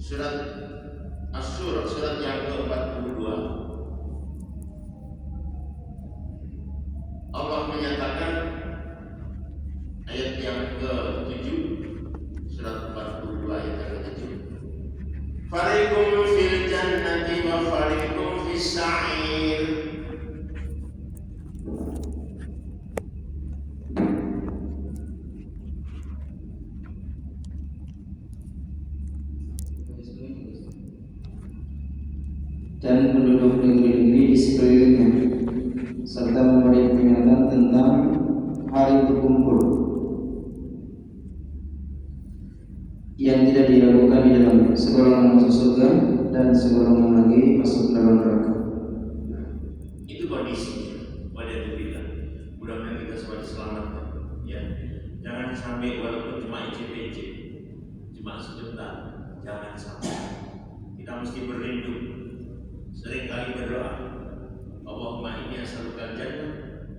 Surat Asy-Syura, surat yang ke-42, Allah menyatakan ayat yang ke-7, surat 42 ayat yang ke-7, fariqum fil jannati wa fariqum fis sa'ir. Dan penduduk negeri-negeri di sekelilingnya, serta memberi peringatan tentang hari berkumpul yang tidak diragukan di dalamnya, segolongan masuk surga dan segolongan lagi masuk dalam neraka. Itu kondisinya. Walhamdulillah. Mudah-mudahan kita semua diselamatkan. Ya, jangan sampai walaupun cuma icip-icip, cuma sebentar, jangan sampai. Kita mesti berlindung. Sering kali berdoa, Allahumma inni as'aluka al-jannah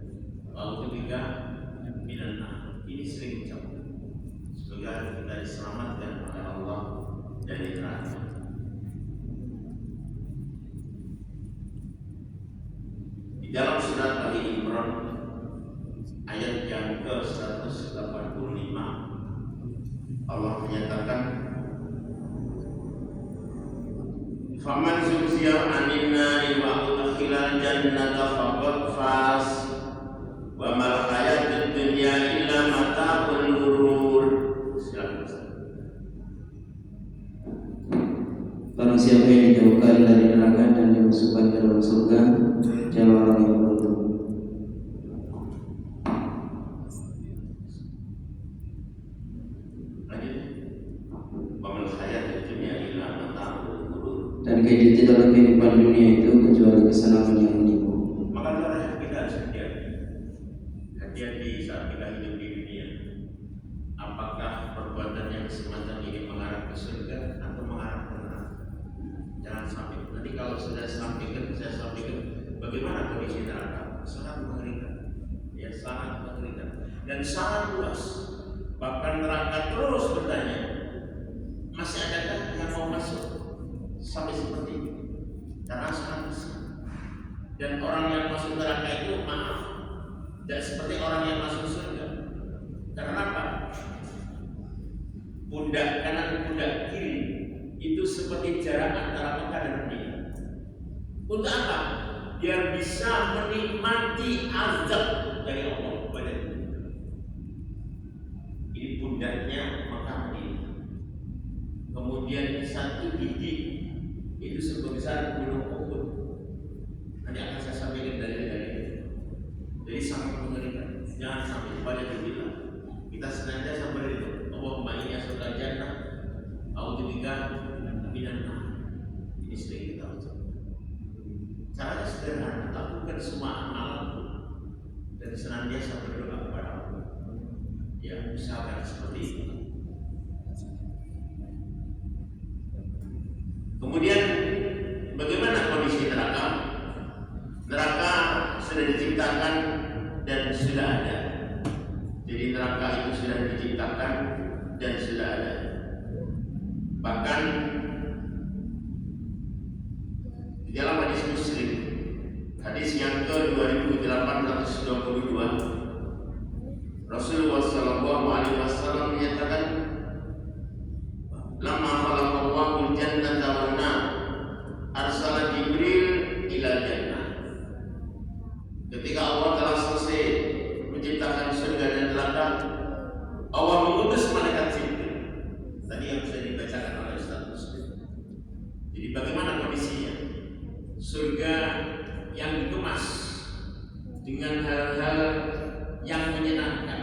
wa a'udzubika minan nar. Ini sering ucapkan. Semoga kita diselamatkan oleh Allah dari neraka. Di dalam surat Ali Imran ayat yang ke-185, Allah menyatakan, faman zuhziya 'anil nari wa udkhilal jannata faqad faz wa mal hayatud dunya illa mata'ul ghurur. Barang siapa yang dijauhkan dari neraka dan dimasukkan ke dalam surga, dia orang yang beruntung. Dan dalam kehidupan dunia itu kecuali kesenangan yang menipu. Maka kita harus hati-hati saat kita hidup di dunia. Apakah perbuatan yang semacam ini mengarah ke surga atau mengarah ke neraka? Jangan sampai. Nanti kalau sudah sampaikan, saya sampaikan bagaimana kondisi neraka, sangat mengerikan. Ya, sangat mengerikan dan sangat luas. Bahkan neraka terus bertanya, masih adakah yang mau masuk? Sampai seperti itu. Karena sangat besar. Dan orang yang masuk neraka itu, maaf, tidak seperti orang yang masuk surga. Karena apa? Pundak kanan, pundak kiri itu seperti jarak antara Mekah dan Madinah. Untuk apa? Biar bisa menikmati azab dari Allah pada dunia. Ini pundaknya Mekah Madinah. Kemudian satu gigi itu sebesar gunung Uhud. Nanti akan saya sampaikan dari itu. Jadi sangat mengerikan. Jangan sampai pada dibilang kita senantiasa berdoa, Allahumma inni as'aluka al-jannah wa a'udzubika minan nar. Ini sering kita ucapkan. Caranya sederhana, lakukan semua amalanmu dan senantiasa berdoa kepada Allah. Ya, usahakan seperti itu. Kemudian bagaimana kondisi neraka? Neraka sudah diciptakan dan sudah ada. Jadi neraka itu sudah diciptakan dan sudah ada. Bahkan di dalam hadis Muslim, hadis yang ke-2822, Rasulullah SAW menyatakan, lama khalaqallahu al-jannata wan nar arsala Jibril ila jannah. Ketika Allah telah selesai menciptakan surga dan neraka, Allah mengutus malaikat Jibril. Tadi yang sudah dibacakan oleh Ustaz Muslim. Jadi bagaimana kondisinya? Surga yang dikemas dengan hal-hal yang menyenangkan.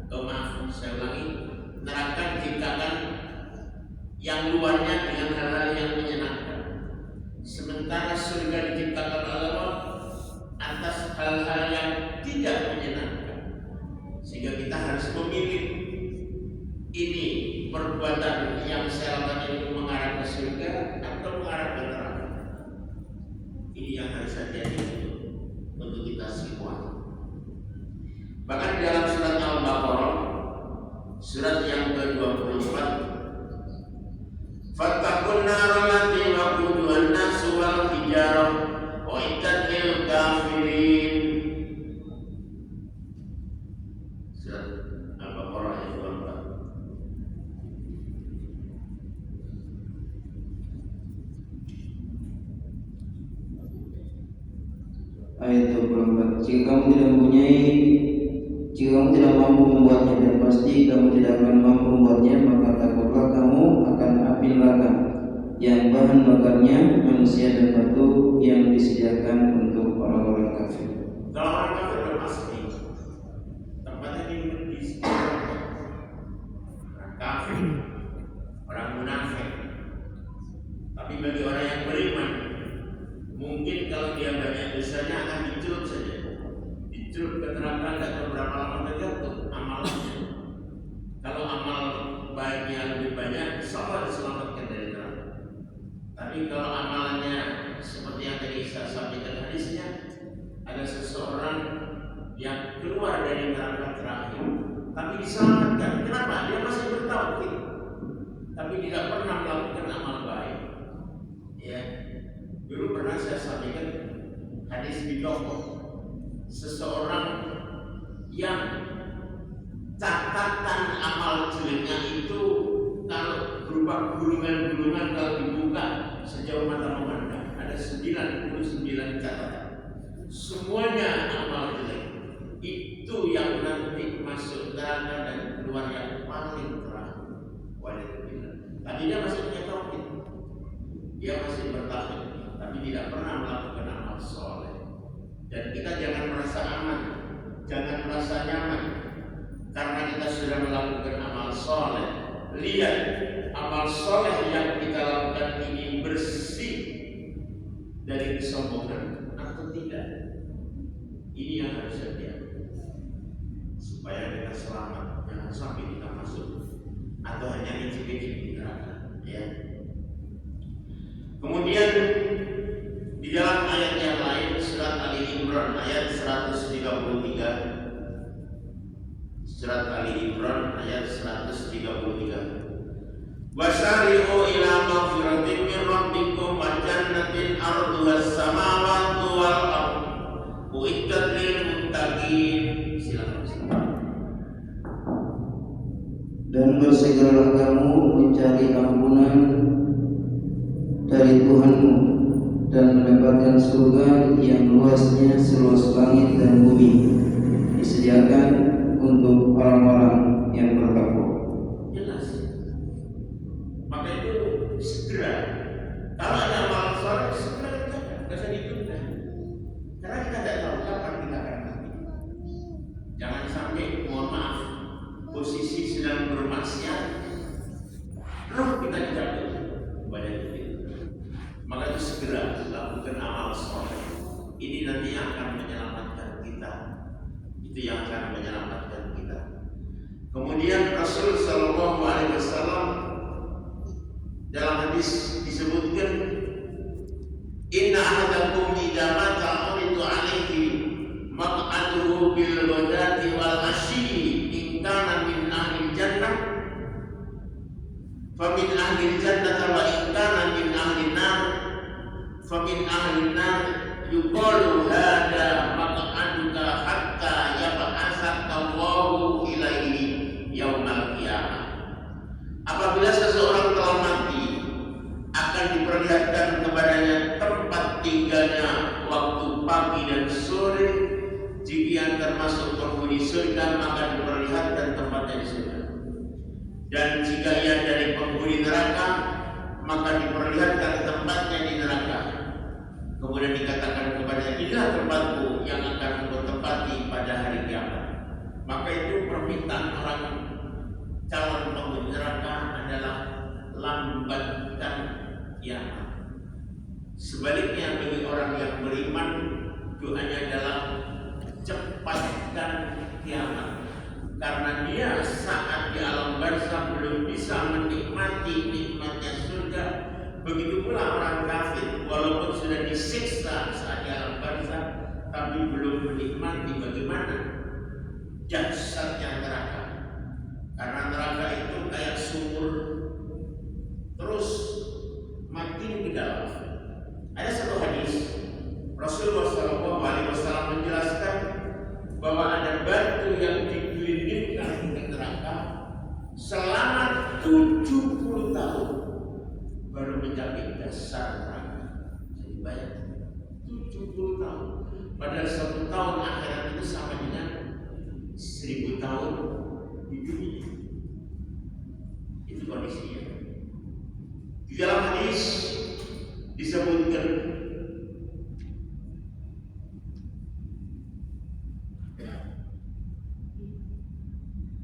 Maaf, saya ulangi. Neraka diciptakan yang luarnya dengan hal-hal yang menyenangkan, sementara surga diciptakan oleh Allah atas hal-hal yang tidak menyenangkan. Sehingga kita harus memilih, ini perbuatan yang saya lakukan ini mengarah ke surga atau mengarah ke neraka. Ini yang harus hati-hati untuk kita semua. Bahkan di dalam surat Al-Baqarah, surat yang ke-24, Fattaqun nar allati waquduha an-nas wal hijarah uiddat lil kafirin. Surat Al-Baqarah ayat 24. Ayat 24. Jika kamu tidak mampu membuatnya, dan pasti kamu tidak akan mampu membuatnya, maka takutlah kamu akan api neraka yang bahan bakarnya manusia dan batu yang disediakan untuk orang-orang kafir. Kalau orang kafir udah pasti tempatnya di orang kafir, orang munafik. Tapi bagi orang yang beriman, mungkin kalau dia banyak dosanya akan dicelup saja, dicelup ke neraka. Tidak tahu berapa lama, tergantung amalnya. Kalau amal baiknya lebih banyak, insya Allah diselamatkan dari neraka. Tapi kalau amalannya seperti yang tadi saya sampaikan hadisnya, ada seseorang yang keluar dari neraka terakhir, tapi diselamatkan. Kenapa? Dia masih bertauhid, tapi tidak pernah melakukan amal baik. Ya, dulu pernah saya sampaikan hadis di Joko, seseorang yang catatan amal jeleknya itu kalau berupa gulungan-gulungan, kalau dibuka sejauh mata memandang ada 99 catatan, semuanya amal jelek. Itu yang nanti masuk neraka dan keluar yang paling terakhir. Tapi dia masih punya tauhid, dia masih bertauhid, tapi tidak pernah melakukan amal soleh. Dan kita jangan merasa aman, jangan merasa nyaman karena kita sudah melakukan amal soleh. Lihat amal soleh yang kita lakukan ini bersih dari kesombongan atau tidak. Ini yang harus kita supaya kita selamat, jangan sampai kita masuk atau hanya incip-incip di neraka. Ya. Kemudian di dalam ayat yang lain, surat Ali Imran ayat 133. Surat Ali Imran ayat 133. Wasari'u ila maghfiratin min rabbikum wa jannatin arduha as-samawati wal ardh uiddat lil muttaqin. Silakan. Dan bersegeralah kamu mencari ampunan dari Tuhanmu dan mendapatkan surga yang luasnya seluas langit dan bumi, disediakan untuk orang-orang yang bertakwa. Jelas. Maka itu segera. Kalau ada amal soleh, segera kerjakan, tidak usah ditunda. Karena kita tidak tahu kapan kita akan mati. Jangan sampai, mohon maaf, posisi sedang bermaksiat, roh kita dicabut kepada kita. Maka itu segera lakukan amal soleh. Ini nanti yang akan menyelamatkan kita. Itu yang akan menyelamatkan kita. Kemudian Rasul Sallallahu Alaihi Wasallam dalam hadis disebutkan, Inna ahadakum idza mata uridu alaihi maq'aduhu bil ghadati wal asyi in kana min ahli jannah fa min ahli jannah wa in kana min ahli nar fa min ahli nar yuqalu hada maq'aduka hatta yab'atsaka Allahu ilaihi yaumal qiyamah. Apabila seseorang telah mati, akan diperlihatkan kepadanya tempat tinggalnya waktu pagi dan sore. Jika yang termasuk penghuni surga, maka diperlihatkan tempatnya di surga. Dan jika ia dari penghuni neraka, maka diperlihatkan tempatnya di neraka. Kemudian dikatakan kepadanya, inilah tempatku yang akan engkau tempati pada hari kiamat. Maka itu permintaan orang calon penghuni neraka adalah lambatkan kiamat. Sebaliknya bagi orang yang beriman, doanya adalah cepatkan kiamat. Karena dia saat di alam barzakh belum bisa menikmati nikmatnya surga. Begitu pula orang kafir, walaupun sudah disiksa saat di alam barzakh, tapi belum menikmati bagaimana dahsyatnya neraka. Karena neraka itu kayak sumur terus dasar neraka. Jadi bayangkan 70 tahun. Padahal 1 tahun akhirat itu sama dengan 1000 tahun di dunia. Itu kondisinya. Di dalam hadis disebutkan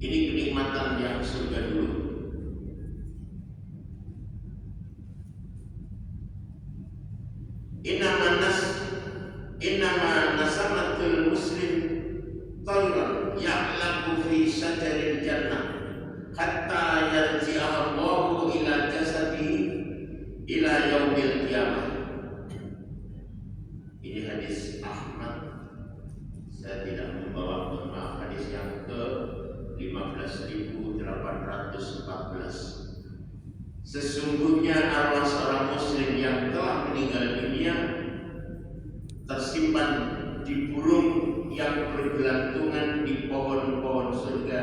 ini kenikmatan yang surga dulu. Innama nasamatul muslim tayran ya'laku fi syajaril jannah hatta yarji'ahu Allahu ila jasadihi ila yaumil qiyamah. Ini hadis Ahmad. Saya tidak membawa, maaf, hadis yang ke 15.814. Sesungguhnya arwah seorang muslim yang telah meninggal dunia tersimpan di burung yang bergelantungan di pohon-pohon surga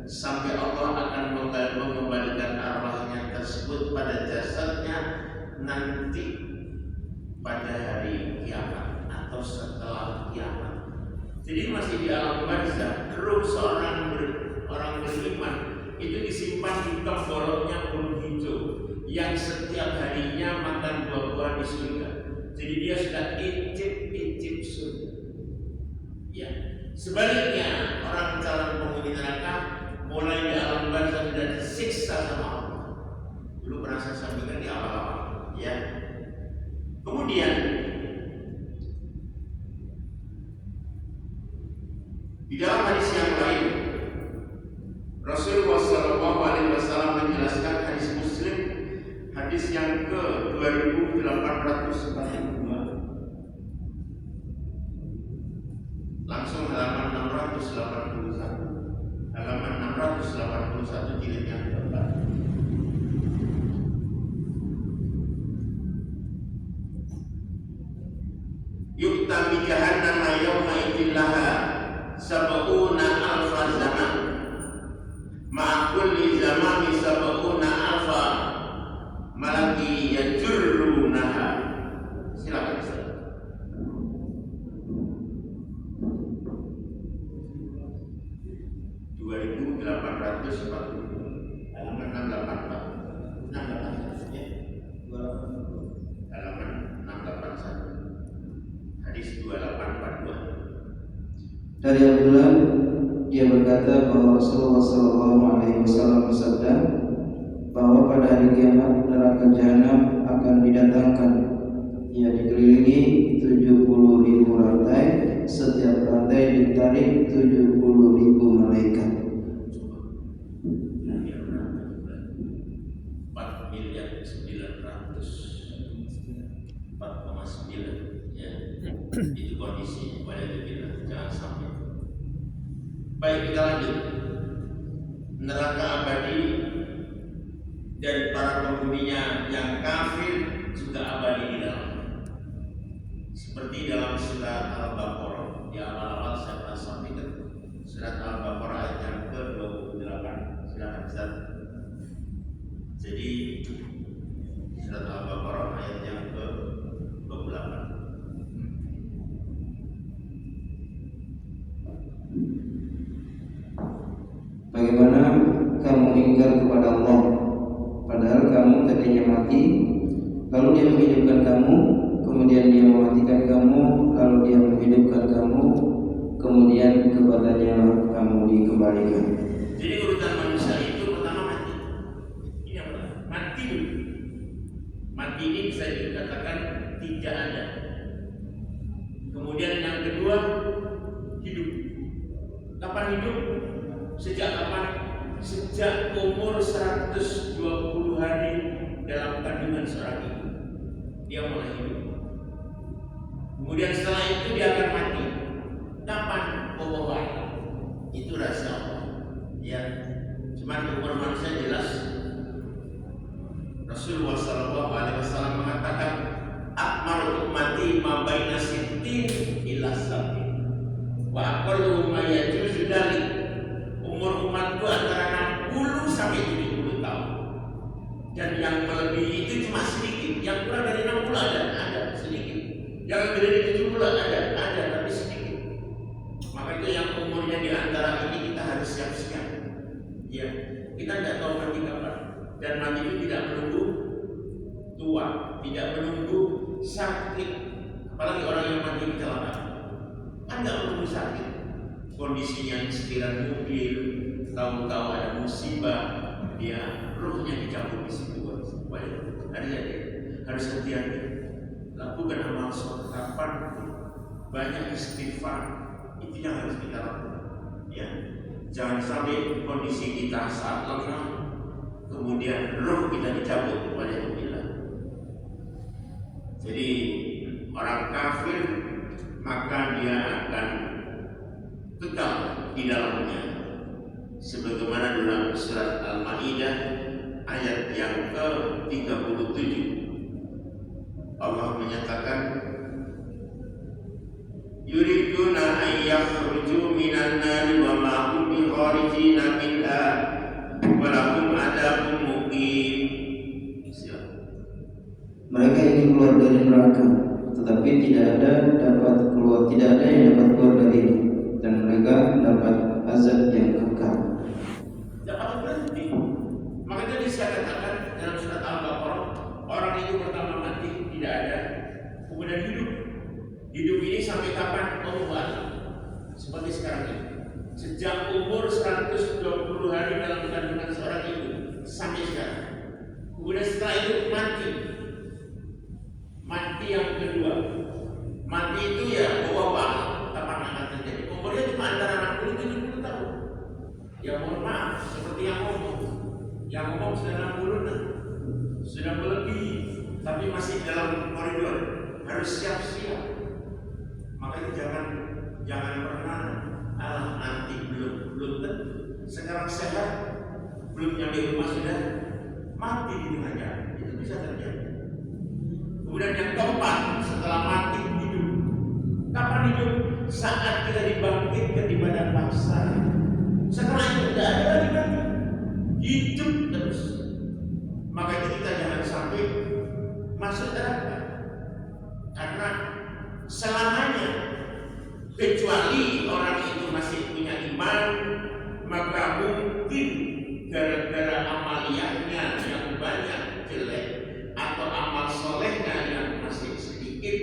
sampai Allah akan mengembalikan arwahnya tersebut pada jasadnya nanti pada hari kiamat atau setelah kiamat. Jadi masih di alam barzakh, ruh seorang orang beriman itu disimpan di tenggoroknya burung hijau yang setiap harinya makan buah-buahan di surga. Jadi dia sudah icip surga. Ya. Sebaliknya orang calon penghuni neraka mulai di alam barzakh sudah disiksa sama Allah. Dulu pernah saya sampaikan di awal-awal, ya. Kemudian di dalam hadis yang lain Rasulullah SAW menjelaskan, hadis Muslim, hadis yang ke 2842, langsung halaman 681, halaman 681 jilid yang keempat. Yukta bi jahannam yawma idin laha sab'una alfa zaman ma'a kulli zamani sab'una alfa malaki yajurrunaha. Silakan Ustaz. Halaman 684 ya. Halaman 681 hadis 2842. Dari Abdullah, dia berkata bahwa Rasulullah SAW bersabda bahwa pada hari kiamat neraka jahanam akan didatangkan. Ia dikelilingi 70.000 rantai, setiap rantai ditarik 70.000 malaikat. 4.9 ya. Itu kondisinya pada kita, jangan sampai. Baik, kita lanjut. Neraka abadi dan para penghuninya yang kafir juga abadi di dalam. Seperti dalam surat Al-Baqarah, di awal-awal saya pernah sampaikan surat Al-Baqarah ayat yang ke-28. Silakan Ustaz. Jadi surat Al-Baqarah ayat yang ke-28. Bagaimana kamu ingkar kepada Allah, padahal kamu tadinya mati, lalu Dia menghidupkan kamu, kemudian Dia mematikan kamu, lalu Dia menghidupkan kamu, kemudian kepadanya kamu dikembalikan. Jadi urutan manusia itu pertama mati. Ini apa? Mati dulu. Mati ini bisa dikatakan tidak ada. Kemudian yang kedua, hidup. Kapan hidup? Sejak kapan? Sejak umur 120 hari dalam kandungan seorang ibu, dia mulai hidup. Kemudian setelah itu dia akan mati. Kapan? Wallahu a'lam. Itu rahasia Allah. Ya, cuman umur manusia jelas. Rasulullah SAW mengatakan, akmal ummati ma baina sittin ila sab'in wa aqallu ma yajuzu dzalik. Umur umatku antara 60 sampai 70 tahun. Dan yang melebihi itu cuma sedikit. Yang kurang dari 60 ada sedikit. Yang lebih dari 70 ada tapi sedikit. Maka itu yang umurnya di antara ini kita harus siap-siap. Ya, kita tidak tahu mati kapan. Dan mati itu tidak menunggu tua, tidak menunggu sakit. Apalagi orang yang mati kecelakaan, kan tidak menunggu sakit. Kondisinya sekiranya mobil, tahu-tahu ada musibah, dia rohnya dicabut di situ. Harus hati-hati. Lakukan amal soleh kapan, banyak istighfar. Itu yang harus kita lakukan. Ya, jangan sampai kondisi kita saat lengah, kemudian roh kita dicabut oleh Allah. Jadi orang kafir maka dia akan kekal di dalamnya. Sebagaimana dalam surat Al-Maidah ayat yang ke-37 Allah menyatakan yuriduna an yakhruju minan nari wa ma hum bikharijina minha wa lahum adzabun muqim. Mereka ingin keluar dari neraka, tetapi tidak ada yang dapat keluar darinya, dan mereka mendapat azab yang kekal. Dapat berhenti. Makanya saya katakan dalam surat Al-Baqarah, orang itu pertama mati tidak ada, kemudian hidup. Hidup ini sampai kapan? Allah. Seperti sekarang ini. Sejak umur 120 hari dalam kandungan seorang ibu sampai sekarang. Kemudian setelah itu mati. Mati yang kedua. Mati itu ya bawa kapan akan terjadi. Umurnya cuma antara 60 70 tahun. Ya mohon maaf, seperti yang ngomong sudah 60 sudah melebihi, tapi masih dalam koridor, harus siap-siap. Maka itu jangan pernah nanti belum tentu. Sekarang sehat, belum nyampe rumah sudah mati di tengah jalan. Itu bisa terjadi. Kemudian yang keempat, setelah mati hidup. Kapan hidup? Saat kita dibangkitkan di badan mahsyar. Setelah itu tidak ada lagi mati, hidup terus. Maka itu kita jangan sampai masuk neraka, karena selamanya, kecuali orang itu masih punya iman, maka mungkin gara-gara amaliyahnya yang banyak jelek atau amal solehnya yang masih sedikit,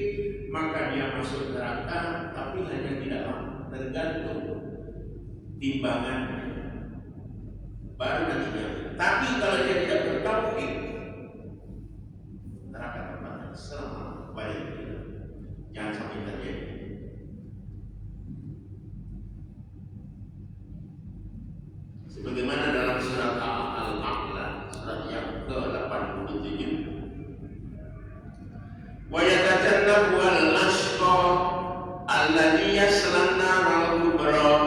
maka dia masuk neraka, tapi hanya tidak lama, tergantung timbangannya. Baru nantinya. Tapi kalau dia tidak bertauhid, neraka tempatnya selama baik. Jangan sampai terjadi. Sebagaimana dalam surat Al-A'la, surat yang ke-87, wa yatajannabu al-ashqa alladhi yaslan naral kubra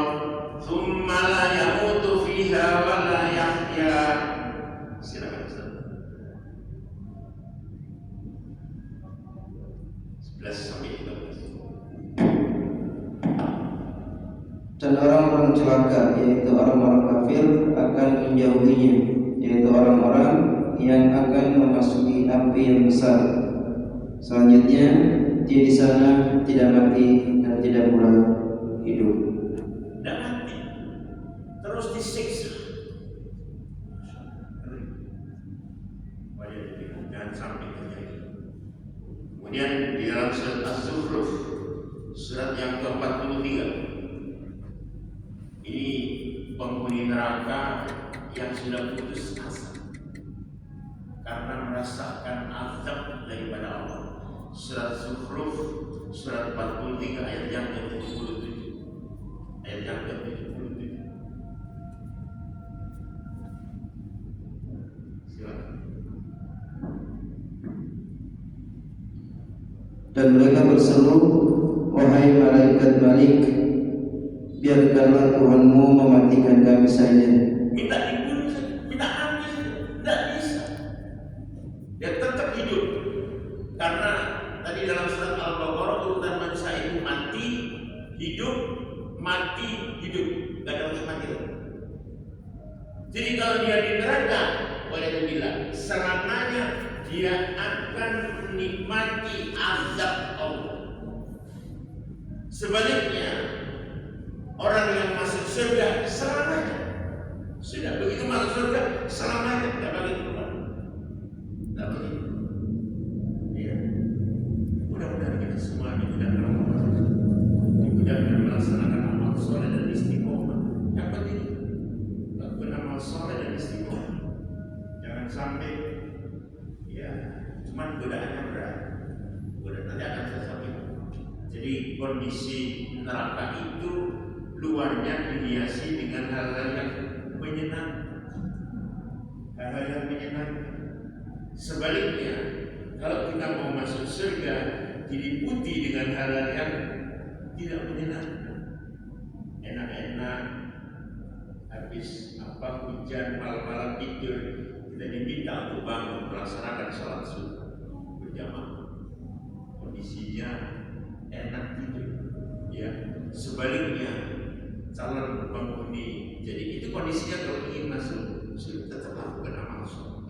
thumma la yamutu fiha wa la yahya. Silakan Ustaz. 11 sampai 13. Dan orang-orang celaka, yaitu orang-orang kafir, akan menjauhinya, yaitu orang-orang yang akan memasuki api yang besar. Selanjutnya, dia di sana tidak mati dan tidak pula hidup. Tidak mati, terus disiksa. Jangan sampai terjadi. Kemudian di dalam surat Az-Zukhruf, surat yang ke-43, ini penghuni neraka yang sudah putus asa karena merasakan azab daripada Allah. Surat Zukhruf, surat 43 ayat yang ke-77. Ayat yang ke-77. Silakan. Dan mereka berseru, wahai malaikat Malik, biarkanlah Tuhanmu mematikan kami saja. Minta dibunuh saja, minta mati saja, tidak bisa. Dia tetap hidup. Karena tadi dalam surat Al-Baqarah urutan manusia itu mati, hidup, gak ada lagi mati. Jadi kalau dia di neraka, walhamdulillah, selamanya dia akan menikmati azab Allah. Sebaliknya, orang yang masuk surga selamanya, sudah begitu masuk surga selamanya, tidak bagi keluar. Tidak bagi. Ya. Mudah-mudahan kita semua dimudahkan Allah, dimudahkan melaksanakan amal soleh dan istiqomah. Yang penting lakukan amal soleh dan istiqomah. Jangan sampai ya cuman godaannya berat. Godaan nanti akan saya sampaikan. Jadi kondisi neraka itu luarnya dihiasi dengan hal-hal yang menyenangkan, hal-hal yang menyenangkan. Sebaliknya, kalau kita mau masuk surga, diliputi dengan hal-hal yang tidak menyenangkan. Enak-enak, habis hujan, malam-malam tidur, kita diminta untuk bangun melaksanakan sholat subuh berjamaah. Kondisinya enak tidur, ya. Sebaliknya, calon penghuni, jadi itu kondisinya kalau ingin masuk surga tetap lakukan amal soleh,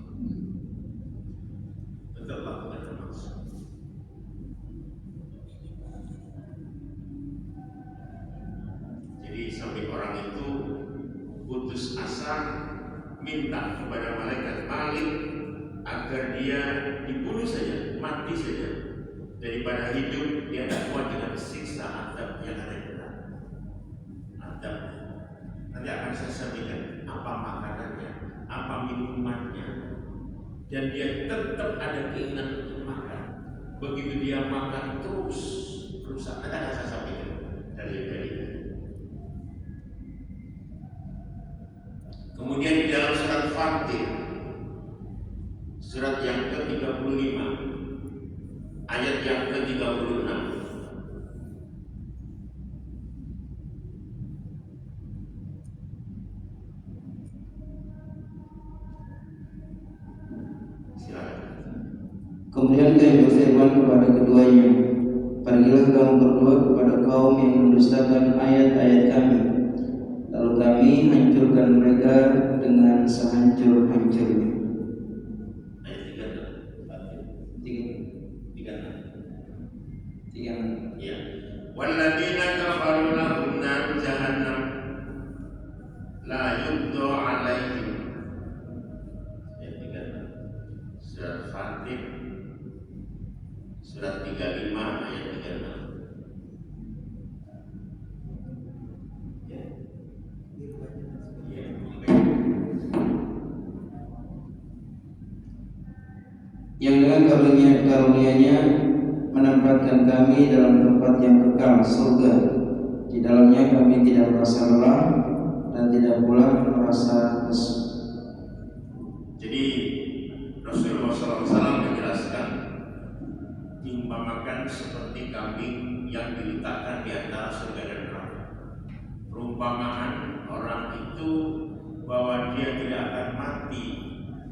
tetap lakukan amal soleh. Jadi sampai orang itu putus asa, minta kepada malaikat Malik agar dia dibunuh saja, mati saja, daripada hidup dia tak kuat dengan siksa azab yang ada di neraka. Azab. Nanti akan saya sampaikan apa makanannya, apa minumannya, dan dia tetap ada keinginan untuk makan. Begitu dia makan terus rusak. Nanti akan saya sampaikan dari. Kemudian di dalam surat Fatir, surat yang ke-35, ayat yang ke-36, kemudian kami berfirman kepada keduanya, pergilah kamu berdua kepada kaum yang mendustakan ayat-ayat kami, lalu kami hancurkan mereka dengan sehancur-hancurnya. Ayat 36. Ya. Walladzina kafaru lahum nar jahannam la yuqda 'alaihim. Ayat 36. Surat Fatir surat 35 ayat 36. Yang dengan karunia-nya menempatkan kami dalam tempat yang kekal, surga. Di dalamnya kami tidak merasa lelah dan tidak pula merasa lesu. Jadi Rasulullah SAW menjelaskan, diumpamakan seperti kambing yang diletakkan di antara surga dan neraka. Perumpamaan orang itu bahwa dia tidak akan mati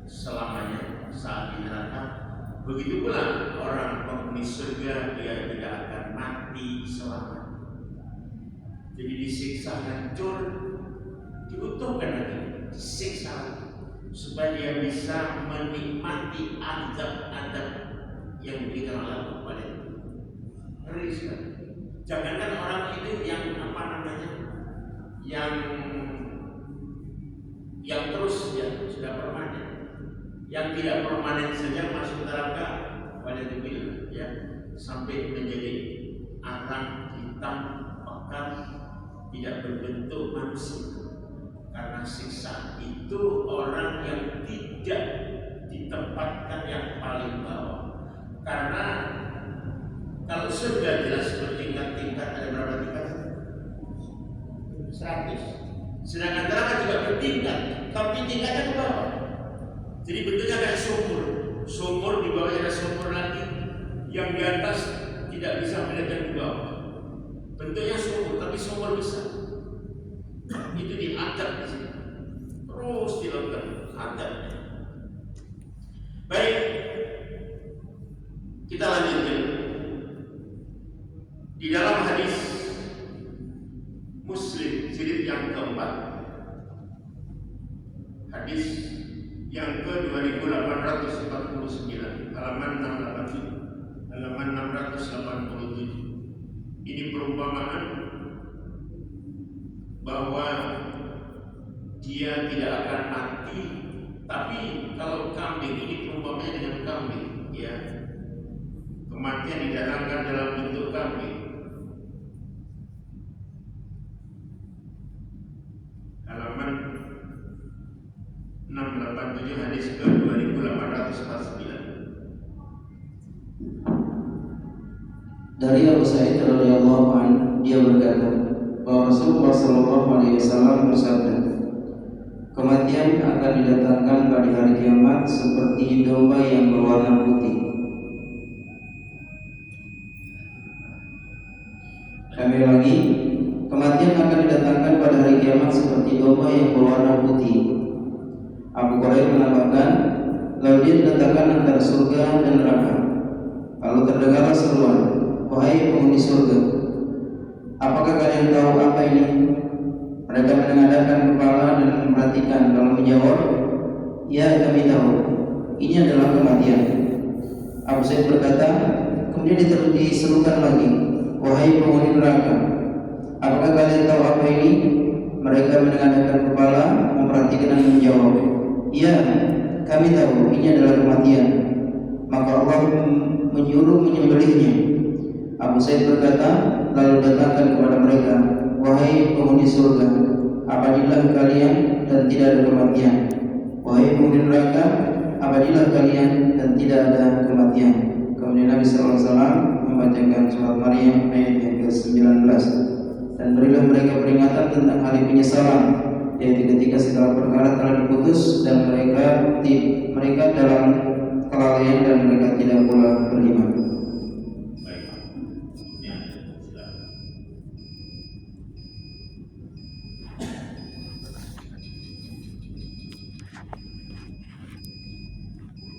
selamanya saat di neraka. Begitu pula orang penghuni surga, dia tidak akan mati selamanya. Jadi disiksa hancur, diutuhkan lagi, disiksa lagi, supaya dia bisa menikmati azab-azab yang diberikan oleh Allah kepada itu. Ngeri sekali. Jangankan orang itu yang yang terus ya sudah permanen, yang tidak permanen saja masuk neraka pada dibilang ya, sampai menjadi arang hitam pekat tidak berbentuk manusia. Karena siksa itu orang yang tidak ditempatkan yang paling bawah. Karena kalau surga jelas bertingkat-tingkat, ada berapa tingkat? 100. Sedangkan neraka juga bertingkat, tapi tingkatnya ke bawah. Jadi bentuknya kayak sumur. Sumur di bawahnya ada sumur lagi, yang di atas tidak bisa melihat yang di bawah. Bentuknya sumur, tapi sumur besar. Itu diangkat di sini, terus dilakukan adabnya. Baik, kita lanjutkan. Di dalam hadis Muslim jilid yang keempat, hadis yang ke 2849, halaman 687. Ini perumpamaan bahwa dia tidak akan mati, tapi kalau kambing ini perumpamannya dengan kambing, ya, kematian didatangkan dalam bentuk kambing. Halaman 687 hadis ke 2849. Dari Abu Sa'id radhiyallahu anhu, dia berkata bahwa Rasulullah sallallahu alaihi wasallam bersabda, kematian akan didatangkan pada hari kiamat seperti domba yang berwarna putih. Kami lagi, kematian akan didatangkan pada hari kiamat seperti domba yang berwarna putih. Abu Hurairah menambahkan, lalu dia diletakkan antara surga dan neraka. Lalu terdengarlah seruan, wahai penghuni surga, apakah kalian tahu apa ini? Mereka menengadahkan kepala dan memperhatikan. Lalu menjawab, ya kami tahu, ini adalah kematian. Abu Sa'id berkata, kemudian diserukan lagi, wahai penghuni neraka, apakah kalian tahu apa ini? Mereka menengadahkan kepala, memperhatikan dan menjawab, ya kami tahu, ini adalah kematian. Maka Allah menyuruh menyembelihnya. Abu Sa'id berkata, lalu datangkan kepada mereka, wahai penghuni surga, abadilah kalian dan tidak ada kematian. Wahai penghuni neraka, abadilah kalian dan tidak ada kematian. Kemudian Nabi SAW membacakan surat Maryam ayat yang ke-19, dan berilah mereka peringatan tentang hari penyesalan, yaitu ketika segala perkara telah diputus dan mereka dalam kelalaian dan mereka tidak pula beriman.